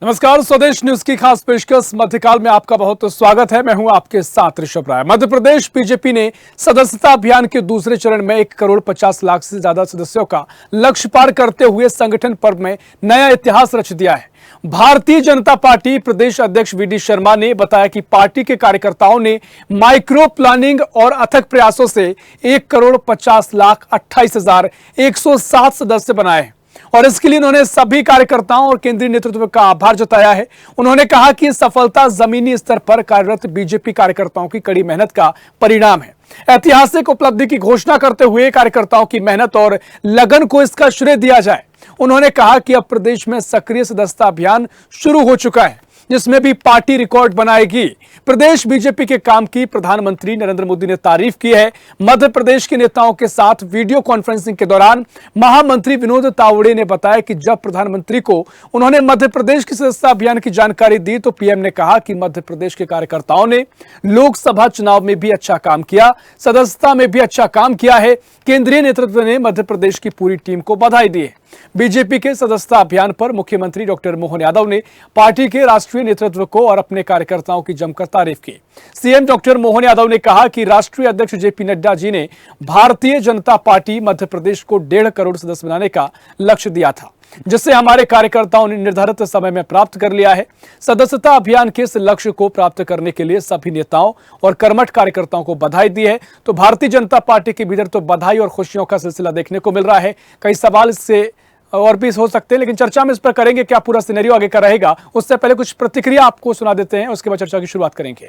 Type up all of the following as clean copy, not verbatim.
नमस्कार, स्वदेश न्यूज की खास पेशकश मध्यकाल में आपका बहुत स्वागत है। मैं हूं आपके साथ ऋषभ राय। मध्य प्रदेश बीजेपी ने सदस्यता अभियान के दूसरे चरण में 1,50,00,000 से ज्यादा सदस्यों का लक्ष्य पार करते हुए संगठन पर्व में नया इतिहास रच दिया है। भारतीय जनता पार्टी प्रदेश अध्यक्ष वीडी शर्मा ने बताया कि पार्टी के कार्यकर्ताओं ने माइक्रो प्लानिंग और अथक प्रयासों से 1,50,28,107 सदस्य बनाए हैं और इसके लिए उन्होंने सभी कार्यकर्ताओं और केंद्रीय नेतृत्व का आभार जताया है। उन्होंने कहा कि सफलता जमीनी स्तर पर कार्यरत बीजेपी कार्यकर्ताओं की कड़ी मेहनत का परिणाम है। ऐतिहासिक उपलब्धि की घोषणा करते हुए कार्यकर्ताओं की मेहनत और लगन को इसका श्रेय दिया जाए। उन्होंने कहा कि अब प्रदेश में सक्रिय सदस्यता अभियान शुरू हो चुका है, जिसमें भी पार्टी रिकॉर्ड बनाएगी। प्रदेश बीजेपी के काम की प्रधानमंत्री नरेंद्र मोदी ने तारीफ की है। मध्य प्रदेश के नेताओं के साथ वीडियो कॉन्फ्रेंसिंग के दौरान महामंत्री विनोद तावड़े ने बताया कि जब प्रधानमंत्री को उन्होंने मध्य प्रदेश की सदस्यता अभियान की जानकारी दी तो पीएम ने कहा कि मध्य प्रदेश के कार्यकर्ताओं ने लोकसभा चुनाव में भी अच्छा काम किया, सदस्यता में भी अच्छा काम किया है। केंद्रीय नेतृत्व ने मध्य प्रदेश की पूरी टीम को बधाई दी है। बीजेपी के सदस्यता अभियान पर मुख्यमंत्री डॉक्टर मोहन यादव ने पार्टी के राष्ट्रीय नेतृत्व को और अपने कार्यकर्ताओं की जमकर तारीफ की। सीएम डॉक्टर मोहन यादव ने कहा कि राष्ट्रीय अध्यक्ष जेपी नड्डा जी ने भारतीय जनता पार्टी मध्य प्रदेश को 1.5 करोड़ सदस्य बनाने का लक्ष्य दिया था, जिसे हमारे कार्यकर्ताओं ने निर्धारित समय में प्राप्त कर लिया है। सदस्यता अभियान के इस लक्ष्य को प्राप्त करने के लिए सभी नेताओं और कर्मठ कार्यकर्ताओं को बधाई दी है। तो भारतीय जनता पार्टी के भीतर तो बधाई और खुशियों का सिलसिला देखने को मिल रहा है। कई सवाल इससे और भी हो सकते हैं, लेकिन चर्चा में इस पर करेंगे। क्या पूरा सिनेरियो आगे का रहेगा, उससे पहले कुछ प्रतिक्रिया आपको सुना देते हैं, उसके बाद चर्चा की शुरुआत करेंगे।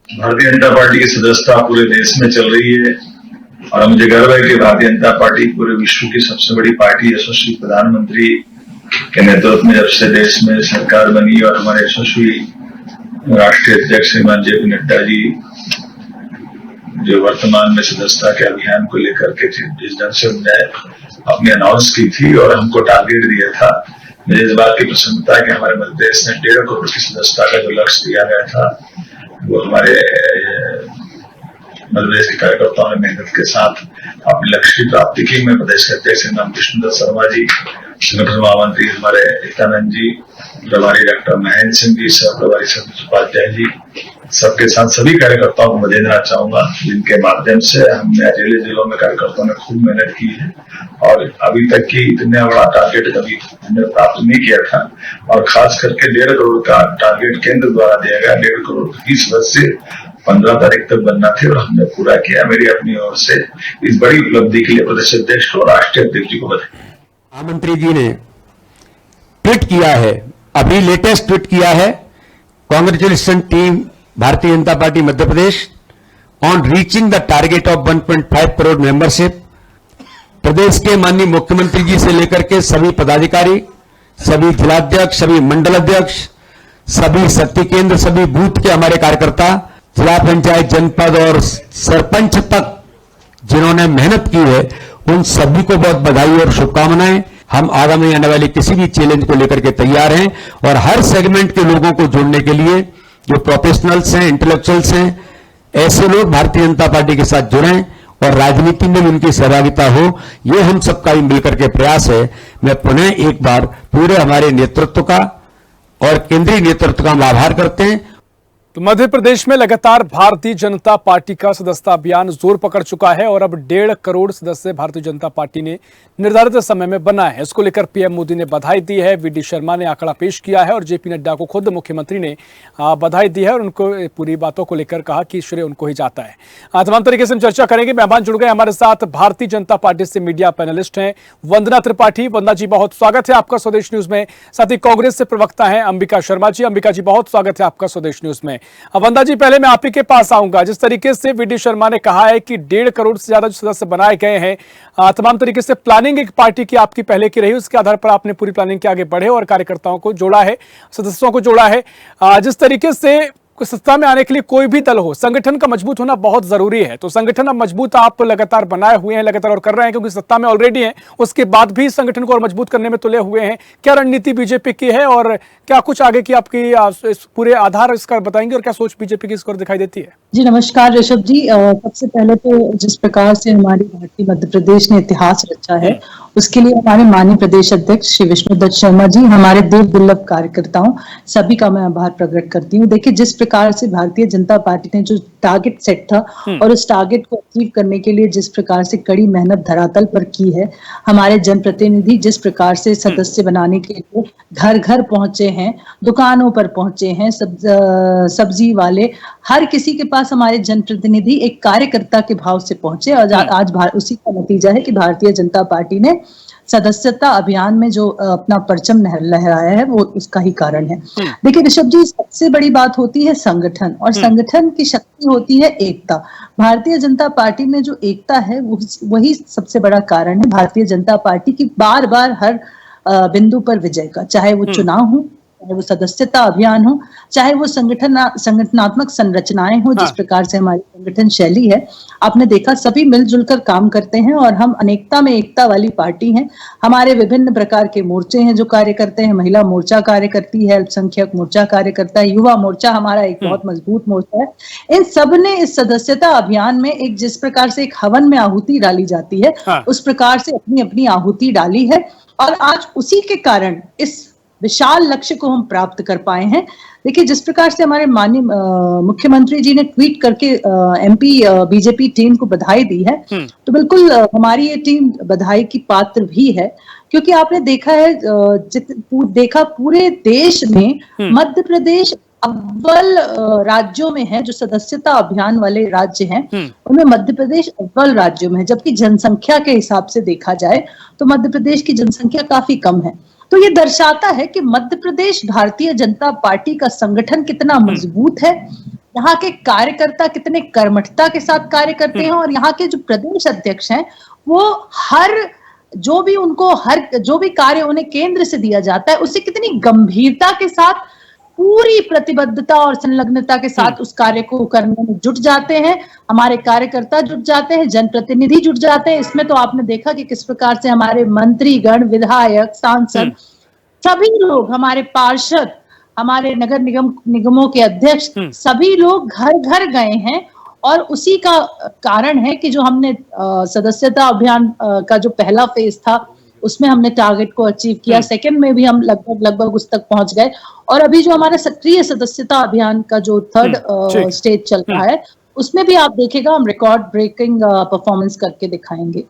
भारतीय जनता पार्टी की सदस्यता पूरे देश में चल रही है और मुझे गर्व है कि भारतीय जनता पार्टी पूरे विश्व की सबसे बड़ी पार्टी यशस्वी प्रधानमंत्री के नेतृत्व में जब से देश में सरकार बनी और हमारे यशस्वी राष्ट्रीय अध्यक्ष श्रीमान जेपी नड्डा जी जो वर्तमान में सदस्यता के अभियान को लेकर के जिस ढंग से उन्होंने अपनी अनाउंस की थी और हमको टारगेट दिया था, मुझे इस बात की प्रसन्नता है कि हमारे मध्य प्रदेश ने 1.5 करोड़ की सदस्यता का जो लक्ष्य दिया गया था वो हमारे मध्य प्रदेश के कार्यकर्ताओं ने मेहनत के साथ अपने लक्ष्य की प्राप्ति की। मैं प्रदेश के अध्यक्ष श्री कृष्णदत्त शर्मा जी, संगठन महामंत्री हमारे हितानंद जी, प्रभारी डॉक्टर महेंद्र सिंह जी, सह प्रभारी सतीश उपाध्याय जी, सबके साथ सभी कार्यकर्ताओं को बधाई देना चाहूंगा, जिनके माध्यम से हमने अकेले जिलों में कार्यकर्ताओं ने खूब मेहनत की है और अभी तक की इतना बड़ा टारगेट कभी हमने प्राप्त नहीं किया था। और खास करके 1.5 करोड़ का टारगेट केंद्र द्वारा दिया गया। 1.5 करोड़ की सदस्य 15 तारीख तक बनना थे और हमने पूरा किया। मेरी अपनी ओर से इस बड़ी उपलब्धि के लिए प्रदेश अध्यक्ष और राष्ट्रीय अध्यक्ष जी को बधाई। महामंत्री जी ने ट्वीट किया है, अभी लेटेस्ट ट्वीट किया है, congratulation team Bharatiya Janata Party Madhya Pradesh on reaching the target of 1.5 crore membership. प्रदेश के माननीय मुख्यमंत्री जी से लेकर के सभी पदाधिकारी, सभी जिलाध्यक्ष, सभी मंडल अध्यक्ष, सभी शक्ति केंद्र, सभी बूथ के हमारे कार्यकर्ता, जिला पंचायत, जनपद और सरपंच तक जिन्होंने मेहनत की है, उन सभी को बहुत बधाई और शुभकामनाएं। हम आगामी आने वाले किसी भी चैलेंज को लेकर के तैयार हैं और हर सेगमेंट के लोगों को जोड़ने के लिए जो प्रोफेशनल्स हैं, इंटेलेक्चुअल्स हैं, ऐसे लोग भारतीय जनता पार्टी के साथ जुड़ें और राजनीति में भी उनकी सहभागिता हो, ये हम सबका ही मिलकर के प्रयास है। मैं पुनः एक बार पूरे हमारे नेतृत्व का और केंद्रीय नेतृत्व का हम आभार करते हैं। तो मध्य प्रदेश में लगातार भारतीय जनता पार्टी का सदस्यता अभियान जोर पकड़ चुका है और अब 1.5 करोड़ सदस्य भारतीय जनता पार्टी ने निर्धारित समय में बनाए हैं। इसको लेकर पीएम मोदी ने बधाई दी है, वीडी शर्मा ने आंकड़ा पेश किया है और जेपी नड्डा को खुद मुख्यमंत्री ने बधाई दी है और उनको पूरी बातों को लेकर कहा कि श्रेय उनको ही जाता है। तमाम तरीके से हम चर्चा करेंगे। मेहमान जुड़ गए हमारे साथ, भारतीय जनता पार्टी से मीडिया पैनलिस्ट हैं वंदना त्रिपाठी। वंदना जी, बहुत स्वागत है आपका स्वदेश न्यूज में। साथ ही कांग्रेस से प्रवक्ता है अंबिका शर्मा जी। अंबिका जी, बहुत स्वागत है आपका स्वदेश न्यूज में। वंदना जी, पहले मैं आप ही के पास आऊंगा। जिस तरीके से वीडी शर्मा ने कहा है कि 1.5 करोड़ से ज्यादा जो सदस्य बनाए गए हैं, तमाम तरीके से प्लानिंग एक पार्टी की आपकी पहले की रही, उसके आधार पर आपने पूरी प्लानिंग के आगे बढ़े और कार्यकर्ताओं को जोड़ा है, सदस्यों को जोड़ा है। जिस तरीके से सत्ता में आने के लिए कोई भी दल हो, संगठन का मजबूत होना बहुत जरूरी है। तो संगठन अब मजबूत आप लगातार बनाए हुए हैं, लगातार और कर रहे हैं, क्योंकि सत्ता में ऑलरेडी हैं, उसके बाद भी संगठन को और मजबूत करने में तुले हुए हैं। क्या रणनीति बीजेपी की है और क्या कुछ आगे की आपकी पूरे आधार इसका बताएंगे और क्या सोच बीजेपी की इस पर दिखाई देती है? जी नमस्कार ऋषभ जी। सबसे पहले तो जिस प्रकार से हमारी भारतीय मध्य प्रदेश ने इतिहास रचा है उसके लिए हमारे माननीय प्रदेश अध्यक्ष श्री विष्णुदत्त शर्मा जी, हमारे देव दुर्लभ कार्यकर्ताओं सभी का मैं आभार प्रकट करती हूँ। देखिए, जिस प्रकार से भारतीय जनता पार्टी ने जो टारगेट सेट था और उस टारगेट को अचीव करने के लिए जिस प्रकार से कड़ी मेहनत धरातल पर की है, हमारे जनप्रतिनिधि जिस प्रकार से सदस्य बनाने के लिए घर घर पहुंचे हैं, दुकानों पर पहुंचे हैं, सब्जी वाले, हर किसी के पास हमारे जनप्रतिनिधि एक कार्यकर्ता के भाव से पहुंचे और आज उसी का नतीजा है कि भारतीय जनता पार्टी ने सदस्यता अभियान में जो अपना परचम लहराया है वो उसका ही कारण है। देखिए ऋषभ जी, सबसे बड़ी बात होती है संगठन, और संगठन की शक्ति होती है एकता। भारतीय जनता पार्टी में जो एकता है वही सबसे बड़ा कारण है भारतीय जनता पार्टी की बार बार हर बिंदु पर विजय का, चाहे वो चुनाव हो, चाहे वो सदस्यता अभियान हो, चाहे वो संगठनात्मक संरचनाएं हो, जिस प्रकार से हमारी संगठन शैली है। आपने देखा सभी मिलजुल कर काम करते हैं और हम अनेकता में एकता वाली पार्टी हैं। हमारे विभिन्न प्रकार के मोर्चे हैं जो कार्य करते हैं। महिला मोर्चा कार्य करती है, अल्पसंख्यक मोर्चा कार्य करता है, युवा मोर्चा हमारा एक बहुत मजबूत मोर्चा है। इन सब ने इस सदस्यता अभियान में एक जिस प्रकार से एक हवन में आहुति डाली जाती है, उस प्रकार से अपनी अपनी आहुति डाली है और आज उसी के कारण इस विशाल लक्ष्य को हम प्राप्त कर पाए हैं। देखिए, जिस प्रकार से हमारे माननीय मुख्यमंत्री जी ने ट्वीट करके एमपी बीजेपी टीम को बधाई दी है, तो बिल्कुल हमारी ये टीम बधाई की पात्र भी है, क्योंकि आपने देखा है देखा पूरे देश में मध्य प्रदेश अव्वल राज्यों में है, जो सदस्यता अभियान वाले राज्य हैं उनमें मध्य प्रदेश अव्वल राज्यों में है। जबकि जनसंख्या के हिसाब से देखा जाए तो मध्य प्रदेश की जनसंख्या काफी कम है। तो ये दर्शाता है कि मध्य प्रदेश भारतीय जनता पार्टी का संगठन कितना मजबूत है, यहाँ के कार्यकर्ता कितने कर्मठता के साथ कार्य करते हैं और यहाँ के जो प्रदेश अध्यक्ष हैं वो जो भी कार्य उन्हें केंद्र से दिया जाता है उसे कितनी गंभीरता के साथ, पूरी प्रतिबद्धता और संलग्नता के साथ उस कार्य को करने में जुट जाते हैं। हमारे कार्यकर्ता जुट जाते हैं, जनप्रतिनिधि जुट जाते हैं। इसमें तो आपने देखा कि किस प्रकार से हमारे मंत्रीगण, विधायक, सांसद, सभी लोग, हमारे पार्षद, हमारे नगर निगमों के अध्यक्ष, सभी लोग घर घर गए हैं और उसी का कारण है कि जो हमने सदस्यता अभियान का जो पहला फेज था उसमें हमने टारगेट को अचीव किया, सेकंड में भी हम लगभग उस तक पहुंच गए और अभी जो हमारा सक्रिय सदस्यता अभियान का जो थर्ड स्टेज चल रहा है उसमें भी आप देखेगा हम रिकॉर्ड ब्रेकिंग परफॉर्मेंस करके दिखाएंगे।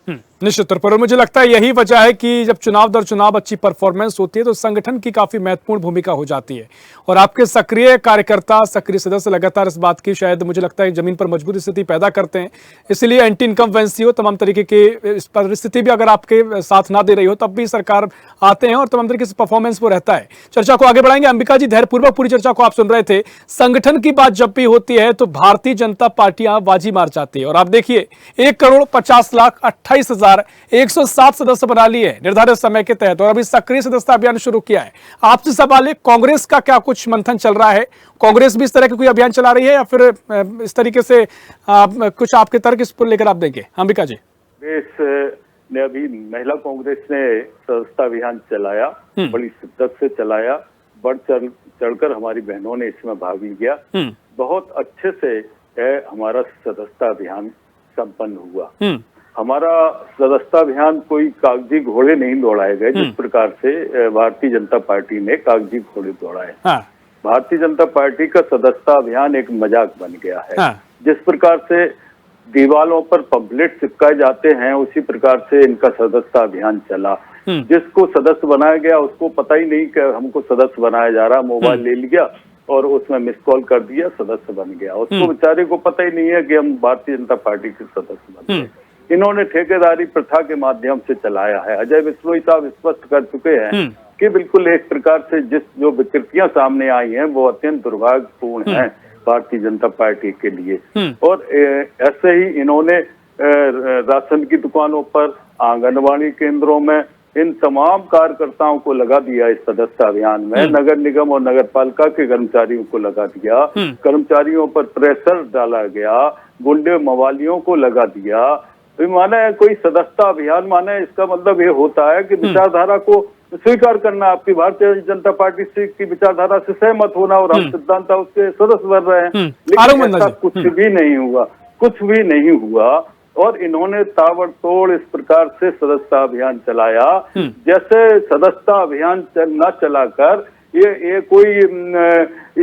निश्चित तौर पर, और मुझे लगता है यही वजह है कि जब चुनाव दर चुनाव अच्छी परफॉर्मेंस होती है तो संगठन की काफी महत्वपूर्ण भूमिका हो जाती है और आपके सक्रिय कार्यकर्ता, सक्रिय सदस्य लगातार इस बात की शायद मुझे लगता है जमीन पर मजबूत स्थिति पैदा करते हैं। इसलिए एंटी इनकम्बेंसी हो, तमाम तरीके की परिस्थिति भी अगर आपके साथ ना दे रही हो तब भी सरकार आते हैं और तमाम तरीके से परफॉर्मेंस वो रहता है। चर्चा को आगे बढ़ाएंगे। अंबिका जी, धैर्यपूर्वक पूरी चर्चा को आप सुन रहे थे। संगठन की बात जब भी होती है तो भारतीय जनता पार्टी यहां बाजी मार जाती है और आप देखिए 1,50,28,107 सदस्य बना लिए निर्धारित समय के तहत और अभी सक्रिय सदस्यता अभियान शुरू किया है। आपसे सवाल है, कांग्रेस का क्या कुछ मंथन चल रहा है? कांग्रेस भी इस तरह के कोई अभियान चला रही है या फिर इस तरीके से कुछ आपके तर्क इस पर लेकर आप देंगे? अंबिका जी। कांग्रेस ने अभी महिला कांग्रेस ने सदस्यता अभियान चलाया, बड़ी शिद्दत से चलाया, बढ़ चढ़कर हमारी बहनों ने इसमें भाग लिया। बहुत अच्छे से हमारा सदस्यता अभियान संपन्न हुआ। हमारा सदस्यता अभियान कोई कागजी घोड़े नहीं दौड़ाए गए जिस प्रकार से भारतीय जनता पार्टी ने कागजी घोड़े दौड़ाए। भारतीय जनता पार्टी का सदस्यता अभियान एक मजाक बन गया है। जिस प्रकार से दीवालों पर पंपलेट चिपकाए जाते हैं उसी प्रकार से इनका सदस्यता अभियान चला। जिसको सदस्य बनाया गया उसको पता ही नहीं कि हमको सदस्य बनाया जा रहा, मोबाइल ले लिया और उसमें मिस कॉल कर दिया, सदस्य बन गया। उसको बेचारे को पता ही नहीं है कि हम भारतीय जनता पार्टी के सदस्य बन गए। इन्होंने ठेकेदारी प्रथा के माध्यम से चलाया है। अजय विश्नोई साहब स्पष्ट कर चुके हैं कि बिल्कुल एक प्रकार से जो विकृतियां सामने आई हैं वो अत्यंत दुर्भाग्यपूर्ण है भारतीय जनता पार्टी के लिए। और ऐसे ही इन्होंने राशन की दुकानों पर, आंगनबाड़ी केंद्रों में इन तमाम कार्यकर्ताओं को लगा दिया इस सदस्यता अभियान में। नगर निगम और नगर पालिका के कर्मचारियों को लगा दिया, कर्मचारियों पर प्रेशर डाला गया, गुंडे मवालियों को लगा दिया। तो माना है कोई सदस्यता अभियान, माना है इसका मतलब ये होता है कि विचारधारा को स्वीकार करना, आपकी भारतीय जनता पार्टी से की विचारधारा से सहमत होना और हम सिद्धांत उसके सदस्य बन रहे हैं। लेकिन ऐसा कुछ भी नहीं हुआ, कुछ भी नहीं हुआ। और इन्होंने ताबड़तोड़ इस प्रकार से सदस्यता अभियान चलाया जैसे सदस्यता अभियान न चलाकर ये कोई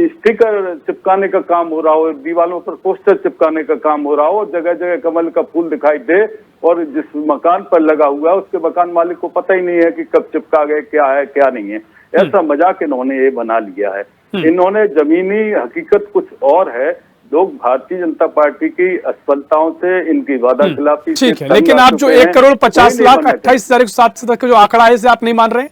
स्टिकर चिपकाने का काम हो रहा हो, दीवारों पर पोस्टर चिपकाने का काम हो रहा हो, जगह जगह कमल का फूल दिखाई दे और जिस मकान पर लगा हुआ है उसके मकान मालिक को पता ही नहीं है कि कब चिपका गए, क्या है क्या नहीं है। ऐसा मजाक इन्होंने ये बना लिया है। इन्होंने जमीनी हकीकत कुछ और है। लोग भारतीय जनता पार्टी की असफलताओं से, इनकी वादा खिलाफी से ठीक है, लेकिन आप जो 1,50,28,700 का जो आंकड़ा है इसे आप नहीं मान रहे?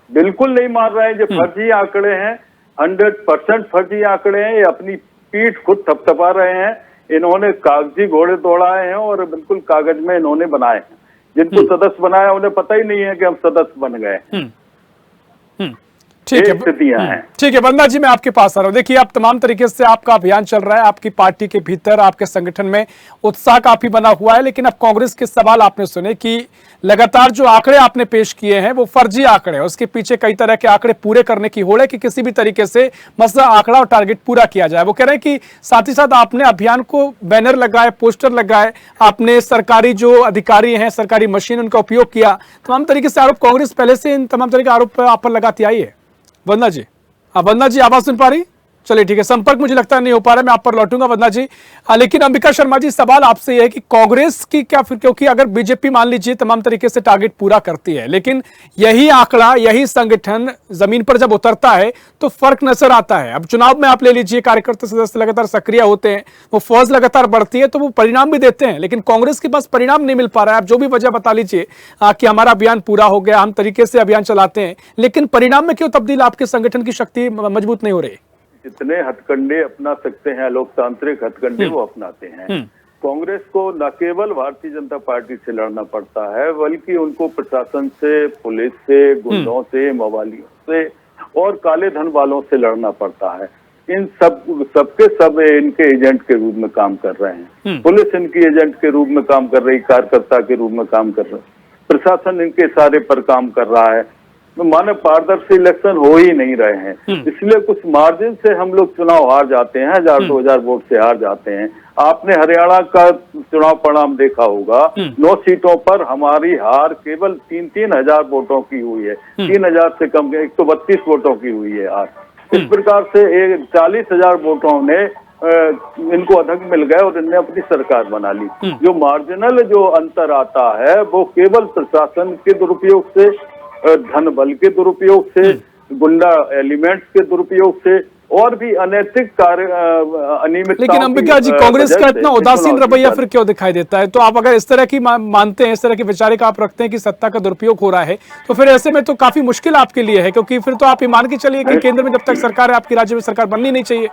बिल्कुल नहीं मान रहे हैं। जो फर्जी आंकड़े हैं 100% फर्जी आंकड़े हैं। ये अपनी पीठ खुद थपथपा रहे हैं। इन्होंने कागजी घोड़े दौड़ाए हैं और बिल्कुल कागज में इन्होंने बनाए हैं। जिनको सदस्य बनाया उन्हें पता ही नहीं है कि हम सदस्य बन गए। ठीक है, स्थितियां हैं। ठीक है वंदना जी, मैं आपके पास आ रहा हूं। देखिए, आप तमाम तरीके से आपका अभियान चल रहा है, आपकी पार्टी के भीतर, आपके संगठन में उत्साह काफी बना हुआ है, लेकिन अब कांग्रेस के सवाल आपने सुने कि लगातार जो आंकड़े आपने पेश किए हैं वो फर्जी आंकड़े हैं। उसके पीछे कई तरह के आंकड़े पूरे करने की होड़ है कि किसी भी तरीके से मसला आंकड़ा और टारगेट पूरा किया जाए। वो कह रहे हैं कि साथ ही साथ आपने अभियान को बैनर लगाए, पोस्टर लगाए, आपने सरकारी जो अधिकारी हैं, सरकारी मशीन, उनका उपयोग किया। तमाम तरीके से आरोप कांग्रेस पहले से इन तमाम तरह के आरोप आप पर लगाती आई है। वंदना जी, वंदना जी आवाज सुन पा रही? चलिए ठीक है, संपर्क मुझे लगता है नहीं हो पा रहा है, मैं आप पर लौटूंगा वंदना जी। लेकिन अंबिका शर्मा जी, सवाल आपसे यह है कि कांग्रेस की क्या फिर, क्योंकि अगर बीजेपी मान लीजिए तमाम तरीके से टारगेट पूरा करती है, लेकिन यही आंकड़ा, यही संगठन जमीन पर जब उतरता है तो फर्क नजर आता है। अब चुनाव में आप ले लीजिए, कार्यकर्ता सदस्य लगातार सक्रिय होते हैं, वो फौज लगातार बढ़ती है तो वो परिणाम भी देते हैं, लेकिन कांग्रेस के पास परिणाम नहीं मिल पा रहा है। आप जो भी वजह बता लीजिए कि हमारा अभियान पूरा हो गया, हम तरीके से अभियान चलाते हैं, लेकिन परिणाम में क्यों तब्दील आपके संगठन की शक्ति मजबूत नहीं हो रही? जितने हथकंडे अपना सकते हैं, लोकतांत्रिक हथकंडे वो अपनाते हैं। कांग्रेस को न केवल भारतीय जनता पार्टी से लड़ना पड़ता है, बल्कि उनको प्रशासन से, पुलिस से, गुंडों से, मवालियों से और काले धन वालों से लड़ना पड़ता है। इन सबके सब इनके एजेंट के रूप में काम कर रहे हैं। पुलिस इनकी एजेंट के रूप में काम कर रही, कार्यकर्ता के रूप में काम कर रहे, प्रशासन इनके इशारे पर काम कर रहा है। माने पारदर्शी इलेक्शन हो ही नहीं रहे हैं। इसलिए कुछ मार्जिन से हम लोग चुनाव हार जाते हैं, 1000-2000 वोट से हार जाते हैं। आपने हरियाणा का चुनाव परिणाम देखा होगा, 9 सीटों पर हमारी हार केवल 3-3 हजार वोटों की हुई है। 3000 से कम 132 वोटों की हुई है हार। इस प्रकार से 40,000 वोटों ने इनको अधिक मिल गए और इनने अपनी सरकार बना ली। जो मार्जिनल जो अंतर आता है वो केवल प्रशासन के दुरुपयोग से, धन बल के दुरुपयोग से, गुंडा एलिमेंट्स के दुरुपयोग से और भी अनैतिक कार्य, अनियमितताओं। लेकिन अंबिका जी, कांग्रेस का इतना उदासीन रवैया फिर क्यों दिखाई देता है? तो आप अगर इस तरह की मानते हैं, इस तरह की विचारिक आप रखते हैं कि सत्ता का दुरुपयोग हो रहा है, तो फिर ऐसे में तो काफी मुश्किल आपके लिए है, क्योंकि फिर तो आप ये मान के चलिए कि केंद्र में जब तक सरकार है, आपकी राज्य में सरकार बननी नहीं चाहिए।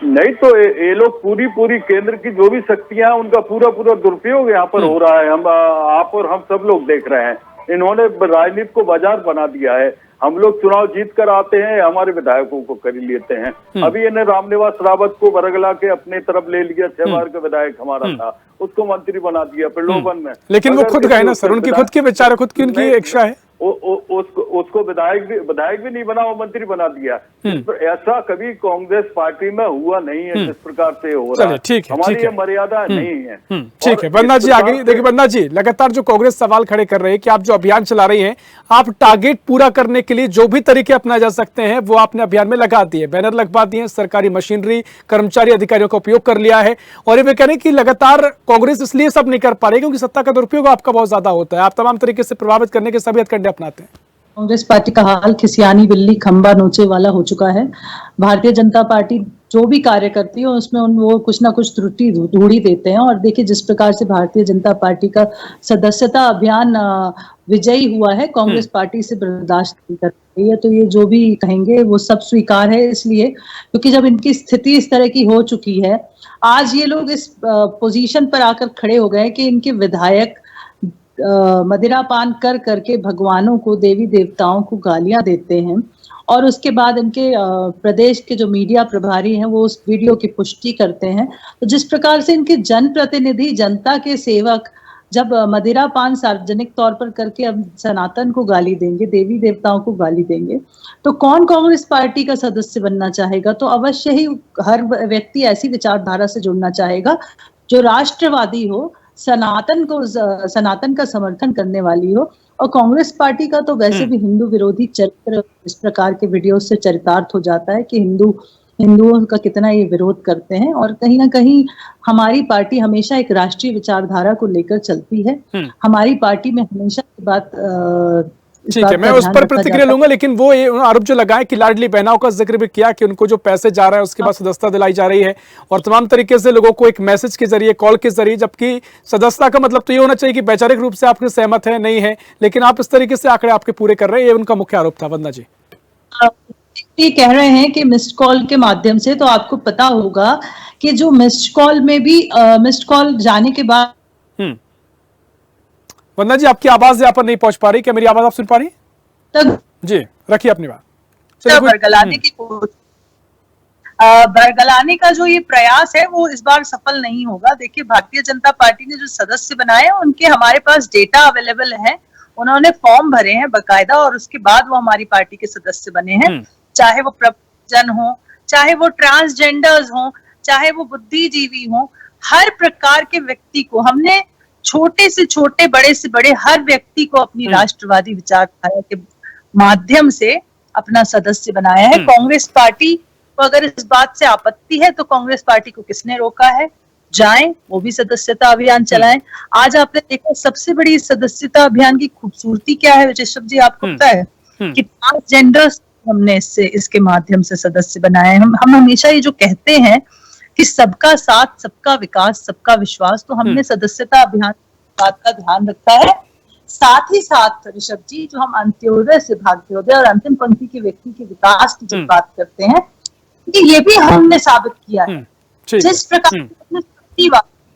नहीं तो ये लोग पूरी केंद्र की जो भी शक्तियां हैं उनका पूरा दुरुपयोग यहाँ पर हो रहा है। हम आप और हम सब लोग देख रहे हैं। इन्होंने राजनीति को बाजार बना दिया है। हम लोग चुनाव जीत कर आते हैं, हमारे विधायकों को कर लेते हैं। अभी इन्हें रामनिवास रावत को बरगला के अपने तरफ ले लिया, 6 बार का विधायक हमारा था, उसको मंत्री बना दिया प्रलोभन में। लेकिन वो खुद गए ना सर, उनकी खुद की विचार, खुद की उनकी इच्छा है। उसको विधायक भी नहीं बना, वो मंत्री बना दिया। ऐसा कभी कांग्रेस पार्टी में हुआ नहीं है जिस प्रकार से हो रहा है। ठीक है, हमारी ये मर्यादा नहीं है। ठीक है वंदना जी, आगे देखिए वंदना जी, लगातार जो कांग्रेस सवाल खड़े कर रहे हैं कि आप जो अभियान चला रही हैं, आप टारगेट पूरा करने के लिए जो भी तरीके अपनाए जा सकते हैं वो आपने अभियान में लगा दिए, बैनर लगवा दिए, सरकारी मशीनरी, कर्मचारी, अधिकारियों का उपयोग कर लिया है। और ये वे कह रहे हैं कि लगातार कांग्रेस इसलिए सब नहीं कर पा रही क्योंकि सत्ता का दुरुपयोग आपका बहुत ज्यादा होता है, आप तमाम तरीके से प्रभावित करने के सभी हथकंडे अपनाते हैं। कांग्रेस पार्टी का हाल खिसियानी बिल्ली खंबा नोचे वाला हो चुका है। भारतीय जनता पार्टी जो भी कार्य करती है उसमें वो कुछ ना कुछ त्रुटि ढूंढ ही देते हैं। और देखिए जिस प्रकार से भारतीय जनता पार्टी का सदस्यता अभियान विजयी हुआ है, कांग्रेस पार्टी से बर्दाश्त नहीं कर रही है। तो ये जो भी कहेंगे वो सब स्वीकार है, इसलिए क्योंकि जब इनकी स्थिति इस तरह की हो चुकी है, आज ये लोग इस पोजीशन पर आकर खड़े हो गए कि इनके विधायक मदिरापान कर करके भगवानों को, देवी देवताओं को गालियां देते हैं। और उसके बाद इनके प्रदेश के जो मीडिया प्रभारी हैं वो उस वीडियो की पुष्टि करते हैं। तो जिस प्रकार से इनके जनप्रतिनिधि, जनता के सेवक जब मदिरापान सार्वजनिक तौर पर करके अब सनातन को गाली देंगे, देवी देवताओं को गाली देंगे, तो कौन कांग्रेस पार्टी का सदस्य बनना चाहेगा? तो अवश्य ही हर व्यक्ति ऐसी विचारधारा से जुड़ना चाहेगा जो राष्ट्रवादी हो, सनातन का समर्थन करने वाली हो। और कांग्रेस पार्टी का तो वैसे भी हिंदू विरोधी चरित्र इस प्रकार के वीडियो से चरितार्थ हो जाता है कि हिंदुओं का कितना ये विरोध करते हैं। और कहीं ना कहीं हमारी पार्टी हमेशा एक राष्ट्रीय विचारधारा को लेकर चलती है। हमारी पार्टी में हमेशा की बात ठीक है, मैं उस पर प्रतिक्रिया लूंगा, लेकिन वो ये आरोप जो लगाए कि लाडली बहनाओं का जिक्र भी किया कि उनको जो पैसे जा रहा है उसके बाद सदस्यता दिलाई जा रही है और तमाम तरीके से लोगों को एक मैसेज के जरिए, कॉल के जरिए, जबकि सदस्यता का मतलब तो ये होना चाहिए कि वैचारिक रूप से आपके सहमत है नहीं है, लेकिन आप इस तरीके से आंकड़े आपके पूरे कर रहे हैं। ये उनका मुख्य आरोप था। वंदना जी ये कह रहे हैं कि मिस्ड कॉल के माध्यम से, तो आपको पता होगा कि जो मिस्ड कॉल में भी मिस्ड कॉल जाने के बाद वंदना जी आपकी आवाज यहाँ पर नहीं पहुंच पा रही, क्या मेरी आवाज आप सुन पा रही? तक जी रखिए अपनी बात। बरगलाने का जो ये प्रयास है वो इस बार सफल नहीं होगा। देखिए, भारतीय जनता पार्टी ने जो सदस्य बनाए हैं उनके हमारे पास डेटा अवेलेबल है, उन्होंने फॉर्म भरे हैं बकायदा और उसके बाद वो हमारी पार्टी के सदस्य बने हैं। चाहे वो प्रबुद्धजन हो, चाहे वो ट्रांसजेंडर्स हो, चाहे वो बुद्धिजीवी हो, हर प्रकार के व्यक्ति को हमने, छोटे से छोटे, बड़े से बड़े, हर व्यक्ति को अपनी राष्ट्रवादी विचारधारा के माध्यम से अपना सदस्य बनाया है। कांग्रेस पार्टी को अगर इस बात से आपत्ति है तो कांग्रेस पार्टी को किसने रोका है? जाएं, वो भी सदस्यता अभियान चलाएं। आज आपने देखा सबसे बड़ी सदस्यता अभियान की खूबसूरती क्या है विजेश्वर जी, आपको पता है कि ट्रांसजेंडर्स हमने इसके माध्यम से सदस्य बनाए। हम हमेशा ये जो कहते हैं कि सबका साथ, सबका विकास, सबका विश्वास, तो हमने सदस्यता अभियान बात का ध्यान रखा है। साथ ही साथ ऋषभ जी, जो हम अंत्योदय से भाग्योदय और अंतिम पंक्ति के व्यक्ति के विकास की जब बात करते हैं, ये भी हमने साबित किया है। जिस प्रकार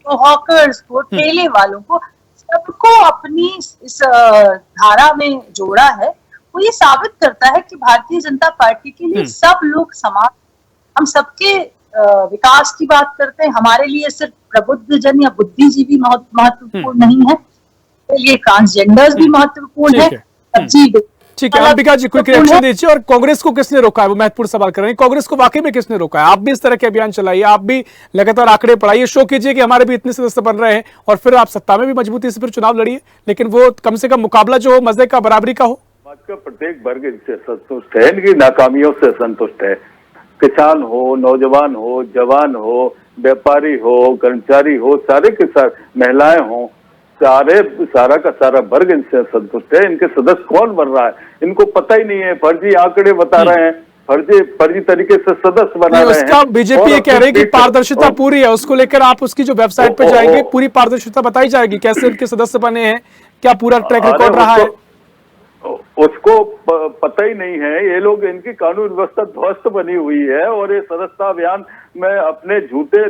को, हॉकर्स को, ठेले वालों को, सबको अपनी इस धारा में जोड़ा है, वो ये साबित करता है कि भारतीय जनता पार्टी के लिए सब लोग समान। हम सबके विकास की बात करते हैं। हमारे लिए सिर्फ प्रबुद्धजन या बुद्धिजीवी महत्वपूर्ण नहीं है, ये ट्रांसजेंडर्स भी महत्वपूर्ण है। ठीक है, अंबिका जी क्विक रिएक्शन दीजिए। और कांग्रेस को किसने रोका है, वो महत्वपूर्ण सवाल कर रहे हैं। कांग्रेस को वाकई में किसने रोका है? आप भी इस तरह के अभियान चलाइए, आप भी लगातार आंकड़े पढ़ाइए, शो कीजिए कि हमारे भी इतने सदस्य बन रहे हैं और फिर आप सत्ता में भी मजबूती से फिर चुनाव लड़िए, लेकिन वो कम से कम मुकाबला जो हो मजे का, बराबरी का हो। समाज का प्रत्येक वर्ग इनसे संतुष्ट है, इनकी नाकामियों से संतुष्ट है। किसान हो, नौजवान हो, जवान हो, व्यापारी हो, कर्मचारी हो, सारे के सारे, महिलाएं हो, सारा का सारा वर्ग इनसे संतुष्ट है। इनके सदस्य कौन बन रहा है इनको पता ही नहीं है, फर्जी आंकड़े बता रहे हैं, फर्जी तरीके से सदस्य बना रहे हैं। उसका बीजेपी ये कह रही है कि पारदर्शिता पूरी है, उसको लेकर आप उसकी जो वेबसाइट पे जाएंगे पूरी पारदर्शिता बताई जाएगी, कैसे उनके सदस्य बने हैं, क्या पूरा ट्रैक रिकॉर्ड रहा है। उसको पता ही नहीं है। ये लोग, इनकी कानून व्यवस्था ध्वस्त बनी हुई है और ये सदस्यता अभियान में अपने झूठे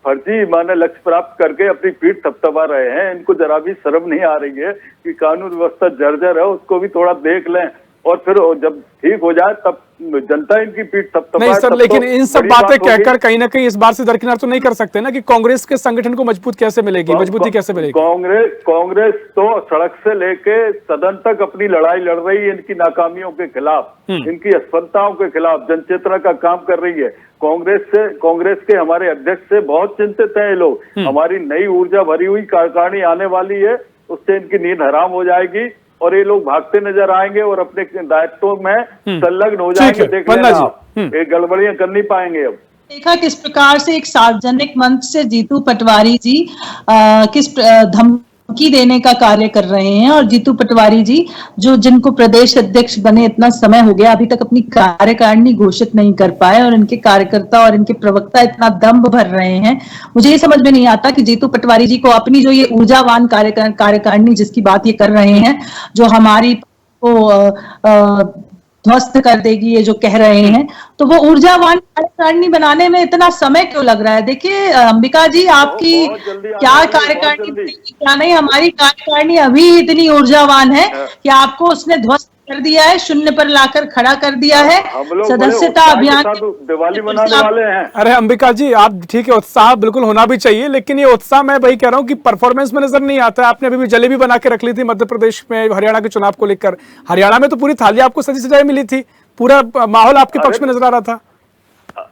फर्जी माने लक्ष्य प्राप्त करके अपनी पीठ थपथपा रहे हैं। इनको जरा भी शर्म नहीं आ रही है कि कानून व्यवस्था जर्जर है, उसको भी थोड़ा देख लें और फिर जब ठीक हो जाए तब जनता इनकी पीठ थपथपाए। नहीं सर, लेकिन इन सब बातें कहकर कहीं ना कहीं इस बार से दरकिनार तो नहीं कर सकते ना कि कांग्रेस के संगठन को मजबूत कैसे मिलेगी, मजबूती कैसे मिलेगी? कांग्रेस तो सड़क से लेके सदन तक अपनी लड़ाई लड़ रही है इनकी नाकामियों के खिलाफ, इनकी असफलताओं के खिलाफ जनचेतना का काम कर रही है। कांग्रेस के हमारे अध्यक्ष से बहुत चिंतित है ये लोग। हमारी नई ऊर्जा भरी हुई कार्यकारिणी आने वाली है, उससे इनकी नींद हराम हो जाएगी और ये लोग भागते नजर आएंगे और अपने दायित्वों में संलग्न हो जाएंगे। देख लेना आप, ये गड़बड़ियां कर नहीं पाएंगे। अब देखा किस प्रकार से एक सार्वजनिक मंच से जीतू पटवारी जी किस धमकी देने का कार्य कर रहे हैं। और जीतू पटवारी जी जिनको प्रदेश अध्यक्ष बने इतना समय हो गया, अभी तक अपनी कार्यकारिणी घोषित नहीं कर पाए और इनके कार्यकर्ता और इनके प्रवक्ता इतना दम्भ भर रहे हैं। मुझे ये समझ में नहीं आता कि जीतू पटवारी जी को अपनी जो ये ऊर्जावान कार्यकारिणी जिसकी बात ये कर रहे हैं, जो हमारी को ध्वस्त कर देगी, ये जो कह रहे हैं, तो वो ऊर्जावान कार्यकारिणी बनाने में इतना समय क्यों लग रहा है? देखिए अंबिका जी, आपकी क्या कार्यकारिणी क्या नहीं, हमारी कार्यकारिणी अभी इतनी ऊर्जावान है कि आपको उसने ध्वस्त कर दिया है, शून्य पर लाकर खड़ा कर दिया है। सदस्यता अभियान दिवाली मनाने वाले हैं। अरे अंबिका जी, आप ठीक है, उत्साह बिल्कुल होना भी चाहिए, लेकिन ये उत्साह मैं वही कह रहा हूँ कि परफॉर्मेंस में नजर नहीं आता है। आपने अभी भी जलेबी बना के रख ली थी मध्य प्रदेश में हरियाणा के चुनाव को लेकर। हरियाणा में तो पूरी थाली आपको सजी सजाई मिली थी, पूरा माहौल आपके पक्ष में नजर आ रहा था।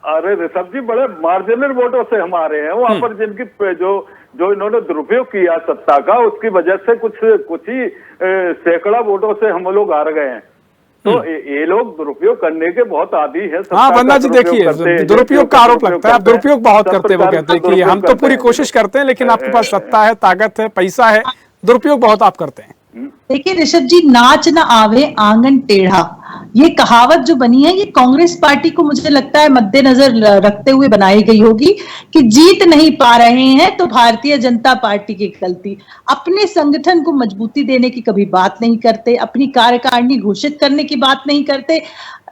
अरे ऋषभ जी, बड़े मार्जिनल वोटों से हम आ रहे हैं। वहां पर जिनकी जो इन्होंने दुरुपयोग किया सत्ता का, उसकी वजह से कुछ ही सैकड़ा वोटों से हम लोग हार गए हैं। तो ये लोग दुरुपयोग करने के बहुत आदी है। हाँ वंदना जी, देखिए दुरुपयोग का आरोप लगता है, आप दुरुपयोग बहुत करते हैं। वो कहते हैं कि हम तो पूरी कोशिश करते हैं, लेकिन आपके पास सत्ता है, ताकत है, पैसा है, दुरुपयोग बहुत आप करते हैं। देखिए ऋषभ जी, नाच न आवे आंगन टेढ़ा, ये कहावत जो बनी है, ये कांग्रेस पार्टी को मुझे लगता है मद्देनजर रखते हुए बनाई गई होगी कि जीत नहीं पा रहे हैं तो भारतीय जनता पार्टी की गलती। अपने संगठन को मजबूती देने की कभी बात नहीं करते, अपनी कार्यकारिणी घोषित करने की बात नहीं करते,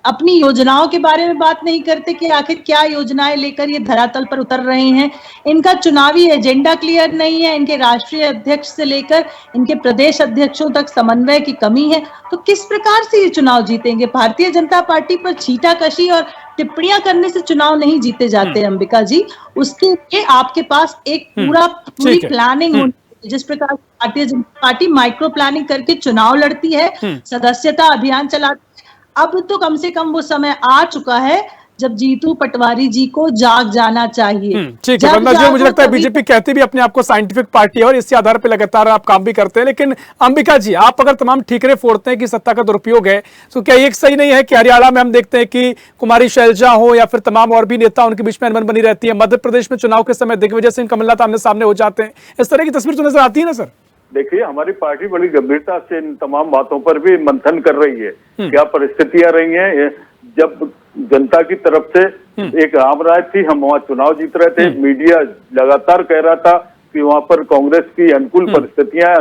अपनी योजनाओं के बारे में बात नहीं करते कि आखिर क्या योजनाएं लेकर ये धरातल पर उतर रहे हैं। इनका चुनावी एजेंडा क्लियर नहीं है, इनके राष्ट्रीय अध्यक्ष से लेकर इनके प्रदेश अध्यक्षों तक समन्वय की कमी है। तो किस प्रकार से ये चुनाव जीतेंगे? भारतीय जनता पार्टी पर छींटाकशी और टिप्पणियां करने से चुनाव नहीं जीते जाते अंबिका जी। उसके लिए आपके पास एक पूरी प्लानिंग होनी, जिस प्रकार भारतीय जनता पार्टी माइक्रो प्लानिंग करके चुनाव लड़ती है, सदस्यता अभियान चलाती है। अब तो कम से कम वो समय आ चुका है जब जीतू पटवारी जी को जाग जाना चाहिए। ठीक है वंदना जी, मुझे लगता है बीजेपी कहती भी अपने आप को साइंटिफिक पार्टी है और इसी आधार पर लगातार आप काम भी करते हैं। लेकिन अंबिका जी, आप अगर तमाम ठीकरे फोड़ते हैं कि सत्ता का दुरुपयोग है, तो क्या ये सही नहीं है कि हरियाणा में हम देखते हैं कि कुमारी शैलजा हो या फिर तमाम और भी नेता, उनके बीच में अनबन बनी रहती है। मध्य प्रदेश में चुनाव के समय दिग्विजय सिंह कमलनाथ आमने सामने हो जाते हैं, इस तरह की तस्वीर तो नजर आती है ना सर? देखिए, हमारी पार्टी बड़ी गंभीरता से इन तमाम बातों पर भी मंथन कर रही है। क्या परिस्थितियां रही हैं जब जनता की तरफ से एक आम राय थी, हम वहां चुनाव जीत रहे थे, मीडिया लगातार कह रहा था कि वहां पर कांग्रेस की अनुकूल परिस्थितियां,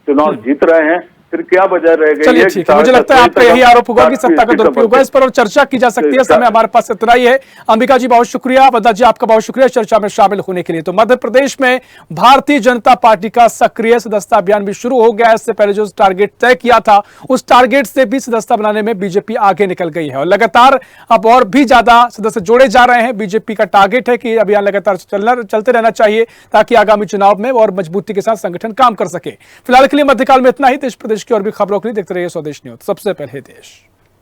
चुनाव जीत रहे हैं, फिर क्या वजह रह गई? चलिए ठीक है, मुझे लगता है आपका यही आरोप होगा कि सत्ता का दुरुपयोग है। इस पर और चर्चा की जा सकती है, समय हमारे पास इतना ही है। अंबिका जी बहुत शुक्रिया, वंदना जी आपका बहुत शुक्रिया चर्चा में शामिल होने के लिए। तो मध्य प्रदेश में भारतीय जनता पार्टी का सक्रिय सदस्यता अभियान भी शुरू हो गया है। इससे पहले जो टारगेट तय किया था, उस टारगेट से भी सदस्यता बनाने में बीजेपी आगे निकल गई है और लगातार अब और भी ज्यादा सदस्य जोड़े जा रहे हैं। बीजेपी का टारगेट है कि अभियान लगातार चलते रहना चाहिए ताकि आगामी चुनाव में और मजबूती के साथ संगठन काम कर सके। फिलहाल के लिए मध्यकाल में इतना ही। देश प्रदेश की और भी खबरों के लिए देखते रहिए स्वदेश न्यूज, सबसे पहले देश।